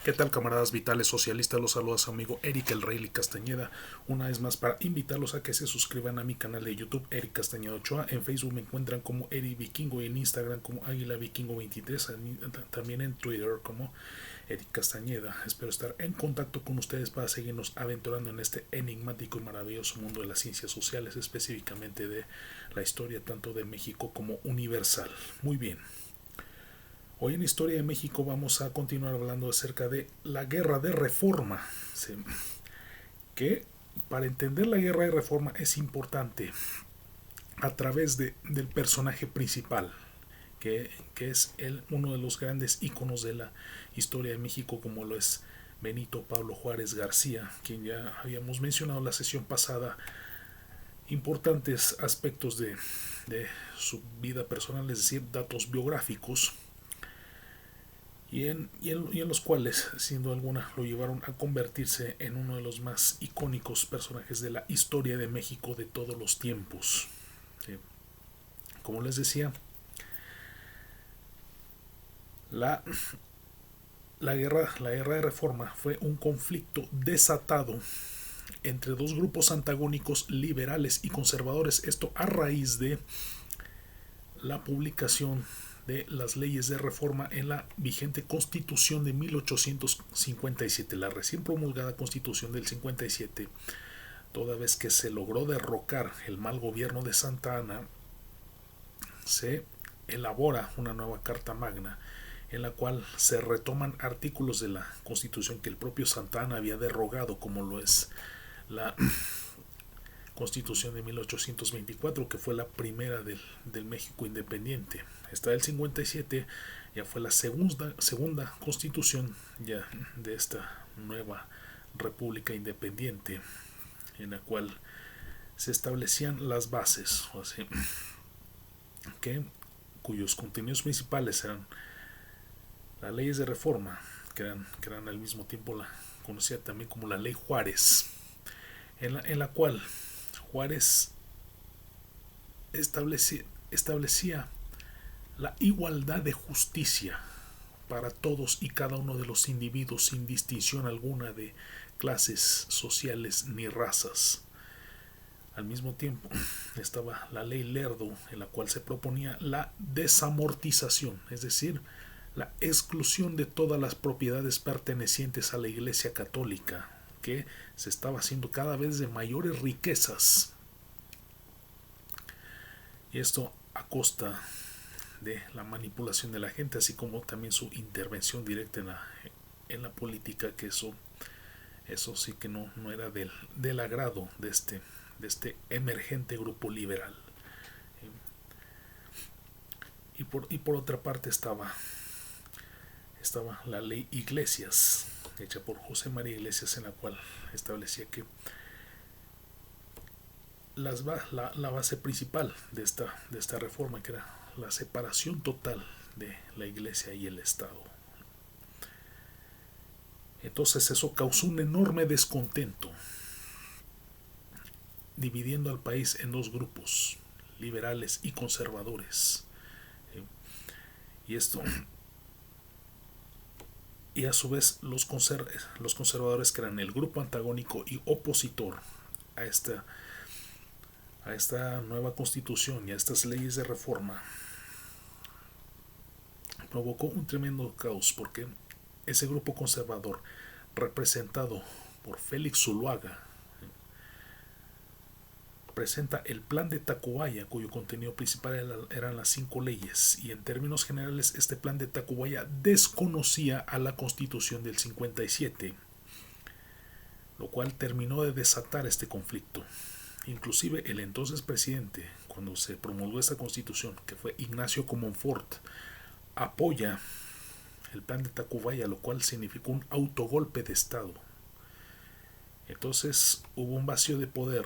¿Qué tal, camaradas vitales socialistas? Los saluda su amigo Eric el Rey Castañeda. Una vez más para invitarlos a que se suscriban a mi canal de YouTube Eric Castañeda Ochoa. En Facebook me encuentran como Eric Vikingo y en Instagram como Águila Vikingo 23. También en Twitter como Eric Castañeda. Espero estar en contacto con ustedes para seguirnos aventurando en este enigmático y maravilloso mundo de las ciencias sociales, específicamente de la historia tanto de México como universal. Muy bien. Hoy en Historia de México vamos a continuar hablando acerca de la Guerra de Reforma. Sí, que para entender la Guerra de Reforma es importante a través del personaje principal, que es uno de los grandes íconos de la historia de México, como lo es Benito Pablo Juárez García, quien ya habíamos mencionado en la sesión pasada importantes aspectos de su vida personal, es decir, datos biográficos y en los cuales, siendo alguna, lo llevaron a convertirse en uno de los más icónicos personajes de la historia de México de todos los tiempos. ¿Sí? Como les decía, la, la guerra de Reforma fue un conflicto desatado entre dos grupos antagónicos liberales y conservadores, esto a raíz de la publicación de las leyes de reforma en la vigente Constitución de 1857, la recién promulgada Constitución del 57, toda vez que se logró derrocar el mal gobierno de Santa Anna, se elabora una nueva Carta Magna en la cual se retoman artículos de la Constitución que el propio Santa Anna había derogado, como lo es la Constitución de 1824, que fue la primera del México independiente. Esta del 57 ya fue la segunda constitución ya de esta nueva república independiente, en la cual se establecían las bases, o sea, cuyos contenidos principales eran las leyes de reforma, que eran al mismo tiempo la conocida también como la ley Juárez, en la cual Juárez establecía la igualdad de justicia para todos y cada uno de los individuos sin distinción alguna de clases sociales ni razas. Al mismo tiempo estaba la ley Lerdo, en la cual se proponía la desamortización, es decir, la exclusión de todas las propiedades pertenecientes a la Iglesia Católica, que se estaba haciendo cada vez de mayores riquezas. Y esto a costa de la manipulación de la gente, así como también su intervención directa en la política, que eso sí que no era del agrado de este emergente grupo liberal. Y por otra parte estaba la ley Iglesias, hecha por José María Iglesias, en la cual establecía que la base principal de esta reforma, que era la separación total de la Iglesia y el Estado. Entonces eso causó un enorme descontento, dividiendo al país en dos grupos, liberales y conservadores. Y esto, y a su vez los conservadores, que eran el grupo antagónico y opositor a esta nueva constitución y a estas leyes de reforma, provocó un tremendo caos, porque ese grupo conservador, representado por Félix Zuluaga, presenta el Plan de Tacubaya, cuyo contenido principal eran las 5 leyes, y en términos generales este Plan de Tacubaya desconocía a la Constitución del 57, lo cual terminó de desatar este conflicto. Inclusive el entonces presidente, cuando se promulgó esta constitución, que fue Ignacio Comonfort, apoya el Plan de Tacubaya, lo cual significó un autogolpe de Estado. Entonces hubo un vacío de poder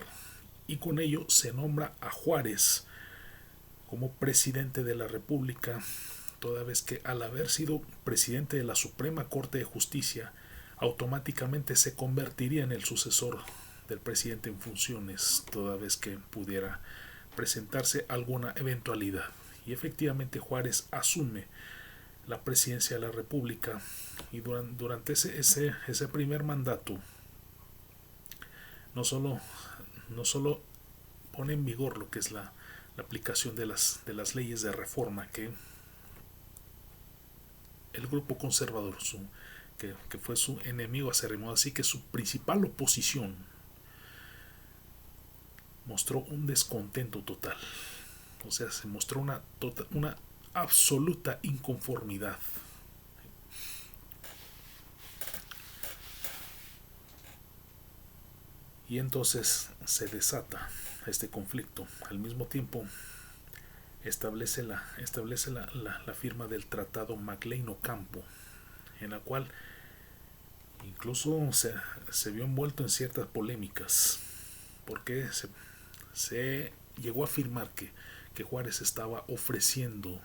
y con ello se nombra a Juárez como presidente de la República, toda vez que al haber sido presidente de la Suprema Corte de Justicia, automáticamente se convertiría en el sucesor del presidente en funciones, toda vez que pudiera presentarse alguna eventualidad. Y efectivamente Juárez asume la presidencia de la República y durante ese primer mandato no solo, no solo pone en vigor lo que es la aplicación de las leyes de reforma que el grupo conservador, que fue su enemigo acérrimo, así que su principal oposición, mostró un descontento total. O sea, se mostró una absoluta inconformidad. Y entonces se desata este conflicto. Al mismo tiempo, establece la firma del Tratado Maclean-Ocampo, en la cual incluso se vio envuelto en ciertas polémicas, porque se llegó a afirmar que Juárez estaba ofreciendo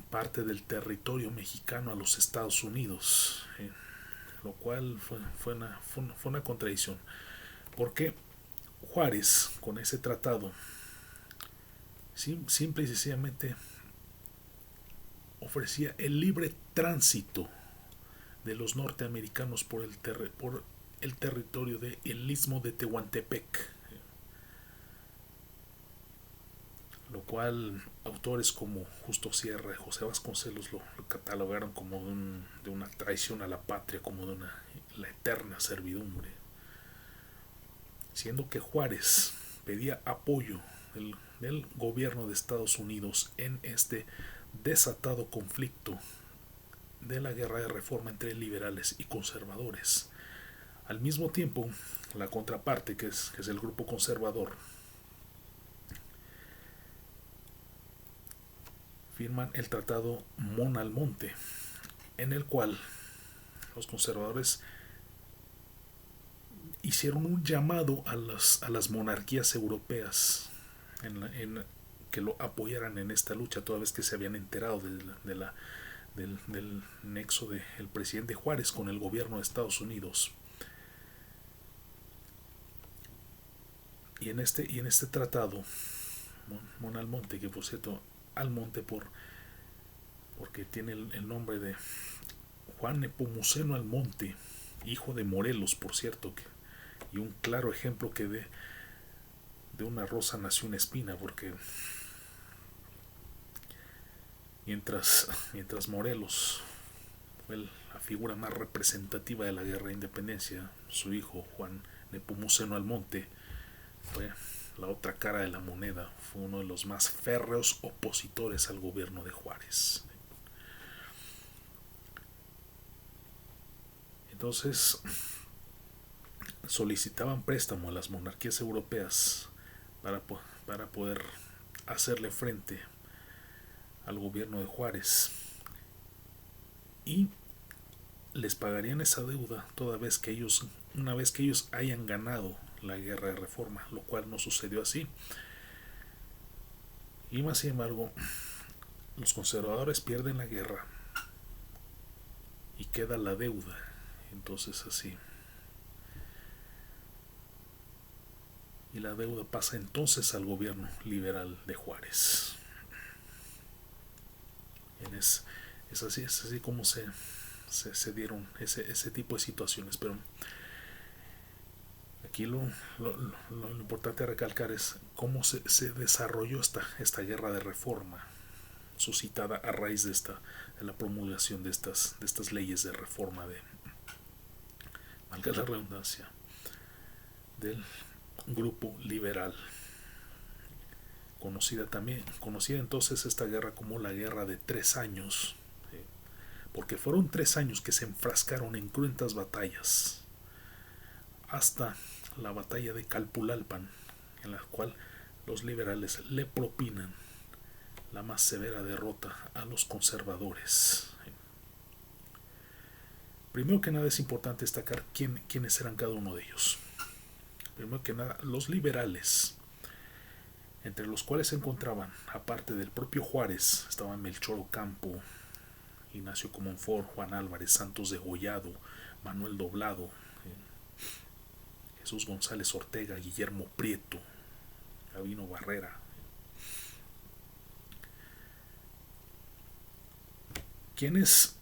parte del territorio mexicano a los Estados Unidos, lo cual fue una contradicción, porque Juárez con ese tratado simple y sencillamente ofrecía el libre tránsito de los norteamericanos por el territorio del Istmo de Tehuantepec, lo cual autores como Justo Sierra y José Vasconcelos lo catalogaron como de una traición a la patria, como de la eterna servidumbre, siendo que Juárez pedía apoyo del gobierno de Estados Unidos en este desatado conflicto de la guerra de reforma entre liberales y conservadores. Al mismo tiempo, la contraparte, que es el grupo conservador, firman el tratado Mon-Almonte, en el cual los conservadores hicieron un llamado a las monarquías europeas que lo apoyaran en esta lucha, toda vez que se habían enterado del nexo del presidente Juárez con el gobierno de Estados Unidos. Y en este tratado, Mon-Almonte, que por cierto, Almonte porque tiene el nombre de Juan Nepomuceno Almonte, hijo de Morelos, por cierto, y un claro ejemplo que de una rosa nació una espina, porque mientras Morelos fue la figura más representativa de la guerra de independencia, su hijo Juan Nepomuceno Almonte fue la otra cara de la moneda, fue uno de los más férreos opositores al gobierno de Juárez. Entonces solicitaban préstamo a las monarquías europeas para poder hacerle frente al gobierno de Juárez, y les pagarían esa deuda una vez que ellos hayan ganado la guerra de reforma, lo cual no sucedió así. Y más sin embargo, los conservadores pierden la guerra y queda la deuda. Entonces así, y la deuda pasa entonces al gobierno liberal de Juárez. Es así como se dieron ese tipo de situaciones. Pero aquí lo importante a recalcar es cómo se desarrolló esta guerra de reforma, suscitada a raíz de la promulgación de estas leyes de reforma, valga la redundancia, del grupo liberal. Conocida entonces esta guerra como la Guerra de 3 años, porque fueron 3 años que se enfrascaron en cruentas batallas, hasta la batalla de Calpulalpan, en la cual los liberales le propinan la más severa derrota a los conservadores. Primero que nada es importante destacar quiénes eran cada uno de ellos. Primero que nada, los liberales, entre los cuales se encontraban, aparte del propio Juárez, estaban Melchor Ocampo, Ignacio Comonfort, Juan Álvarez, Santos Degollado, Manuel Doblado, Jesús González Ortega, Guillermo Prieto, Gabino Barrera. quienes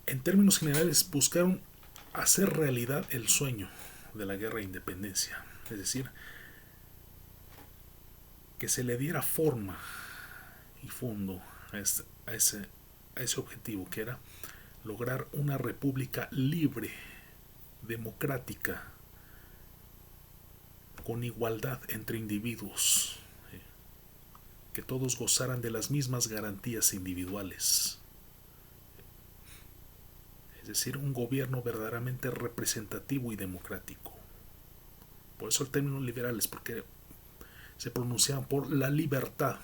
en términos generales buscaron hacer realidad el sueño de la guerra de independencia, es decir, que se le diera forma y fondo a ese objetivo, que era lograr una república libre, democrática, con igualdad entre individuos, que todos gozaran de las mismas garantías individuales. Es decir, un gobierno verdaderamente representativo y democrático. Por eso el término liberales, porque se pronunciaban por la libertad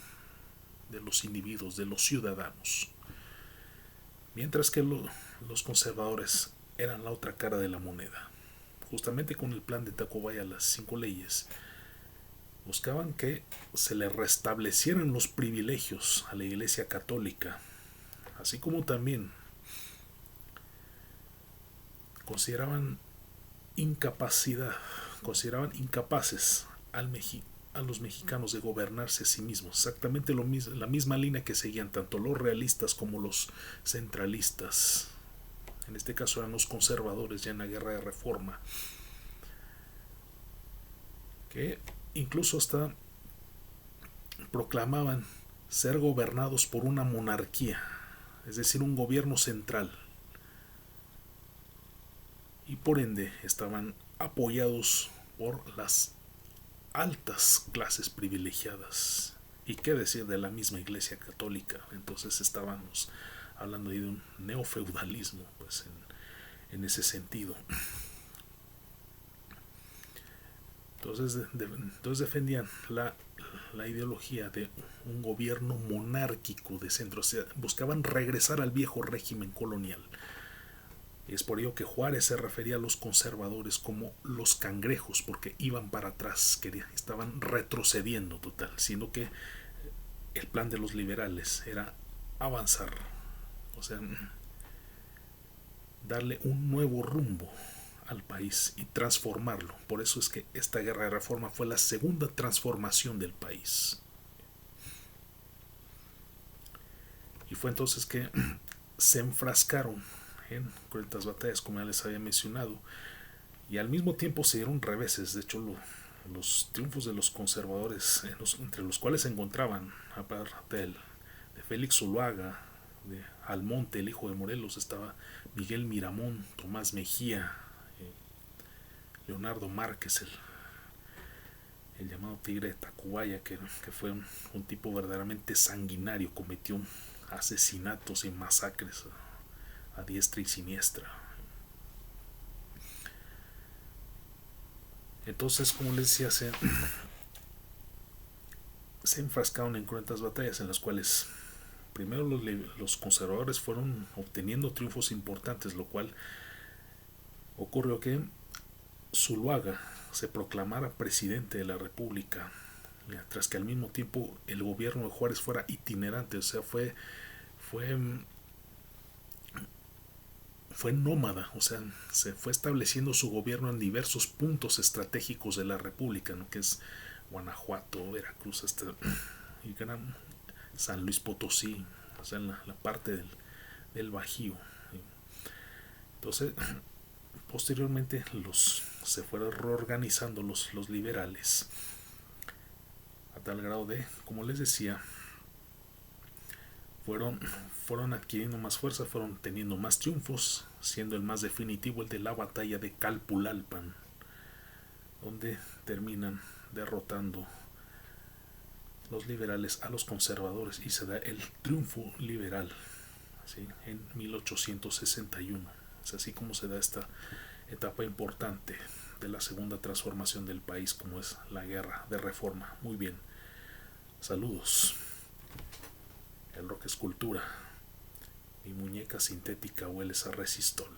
de los individuos, de los ciudadanos. Mientras que los conservadores eran la otra cara de la moneda. Justamente con el plan de Tacubaya, las 5 leyes, buscaban que se le restablecieran los privilegios a la Iglesia Católica, así como también consideraban incapaces a los mexicanos de gobernarse a sí mismos. Exactamente la misma línea que seguían tanto los realistas como los centralistas. En este caso eran los conservadores ya en la guerra de reforma, que incluso hasta proclamaban ser gobernados por una monarquía, es decir, un gobierno central, y por ende estaban apoyados por las altas clases privilegiadas. Y qué decir de la misma Iglesia Católica. Entonces estábamos hablando de un neofeudalismo, pues en ese sentido. Entonces defendían la ideología de un gobierno monárquico de centro, o sea, buscaban regresar al viejo régimen colonial. Es por ello que Juárez se refería a los conservadores como los cangrejos, porque iban para atrás, estaban retrocediendo total, siendo que el plan de los liberales era avanzar, o sea, darle un nuevo rumbo al país y transformarlo. Por eso es que esta guerra de reforma fue la segunda transformación del país. Y fue entonces que se enfrascaron en cruentas batallas, como ya les había mencionado, y al mismo tiempo se dieron reveses. De hecho, los triunfos de los conservadores, entre los cuales se encontraban, aparte de Félix Zuluaga, de Almonte, el hijo de Morelos, estaba Miguel Miramón, Tomás Mejía, Leonardo Márquez, el llamado Tigre de Tacubaya, que fue un tipo verdaderamente sanguinario, cometió asesinatos y masacres a diestra y siniestra. Entonces, como les decía, se enfrascaron en cruentas batallas en las cuales primero los conservadores fueron obteniendo triunfos importantes, lo cual ocurrió que Zuluaga se proclamara presidente de la República, tras que al mismo tiempo el gobierno de Juárez fuera itinerante, o sea, fue nómada, o sea, se fue estableciendo su gobierno en diversos puntos estratégicos de la República, ¿no? Que es Guanajuato, Veracruz, y San Luis Potosí, o sea, en la parte del Bajío. Entonces, posteriormente se fueron reorganizando los liberales, a tal grado de, como les decía, fueron adquiriendo más fuerza, fueron teniendo más triunfos, siendo el más definitivo el de la batalla de Calpulalpan, donde terminan derrotando los liberales a los conservadores y se da el triunfo liberal, ¿sí? En 1861. Es así como se da esta etapa importante de la segunda transformación del país, como es la guerra de reforma. Muy bien, saludos. El rock es cultura. Mi muñeca sintética huele a resistol.